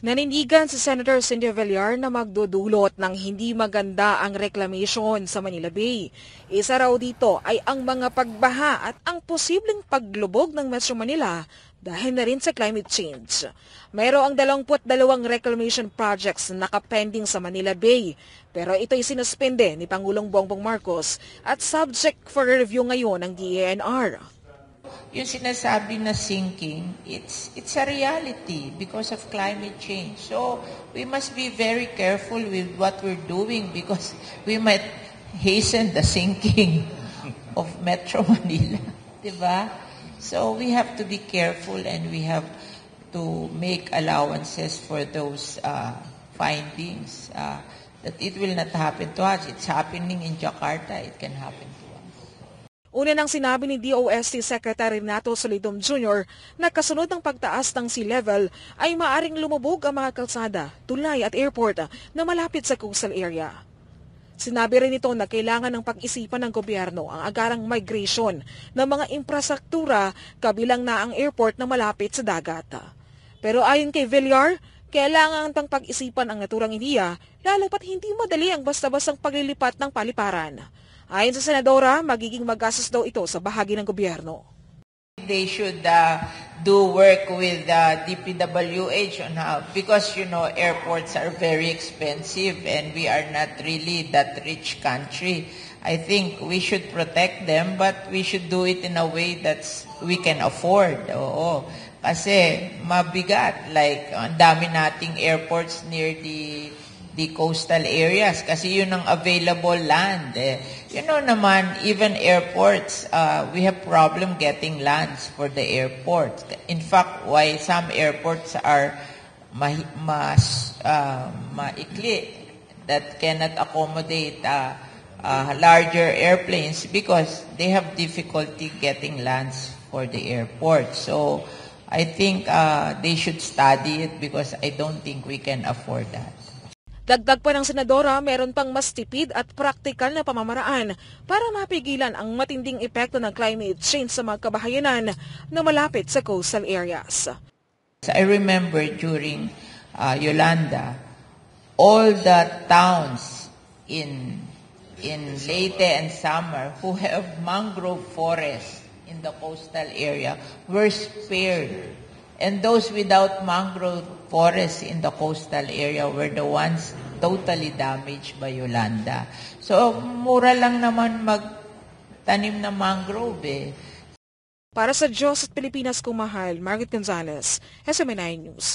Nanindigan si Senator Cynthia Villar na magdudulot ng hindi maganda ang reclamation sa Manila Bay. Isa raw dito ay ang mga pagbaha at ang posibleng paglubog ng Metro Manila dahil na rin sa climate change. Mayroong 22 reclamation projects na nakapending sa Manila Bay, pero ito'y sinuspende ni Pangulong Bongbong Marcos at subject for review ngayon ng DENR. Yung sinasabi na sinking, it's a reality because of climate change. So we must be very careful with what we're doing because we might hasten the sinking of Metro Manila, diba? So we have to be careful and we have to make allowances for those findings that it will not happen to us. It's happening in Jakarta, it can happen to us. Una nang sinabi ni DOST Secretary Renato Solidum Jr. na kasunod ng pagtaas ng sea level ay maaring lumubog ang mga kalsada, tulay at airport na malapit sa coastal area. Sinabi rin ito na kailangan ng pag-isipan ng gobyerno ang agarang migration ng mga infrastruktura kabilang na ang airport na malapit sa dagat. Pero ayon kay Villar, kailangan tang pag-isipan ang naturang ideya lalo pat hindi madali ang basta-bastang paglilipat ng paliparan. Ayon sa Senadora, magiging magastos daw ito sa bahagi ng gobyerno. They should do work with DPWH on how, because airports are very expensive and we are not really that rich country. I think we should protect them, but we should do it in a way that we can afford. Oo. Kasi mabigat, like ang dami nating airports near the coastal areas kasi yun ang available land. Naman, even airports, we have problem getting lands for the airports. In fact, why some airports are maikli that cannot accommodate larger airplanes because they have difficulty getting lands for the airport. So, I think they should study it because I don't think we can afford that. Dagdag pa ng Senadora, meron pang mas tipid at praktikal na pamamaraan para mapigilan ang matinding epekto ng climate change sa mga kabahayanan na malapit sa coastal areas. I remember during Yolanda, all the towns in Leyte and Samar who have mangrove forests in the coastal area were spared. And those without mangrove forests in the coastal area were the ones totally damaged by Yolanda. So, mura lang naman magtanim na mangrove eh. Para sa Diyos at Pilipinas kung mahal, Margaret Gonzalez, SMNI News.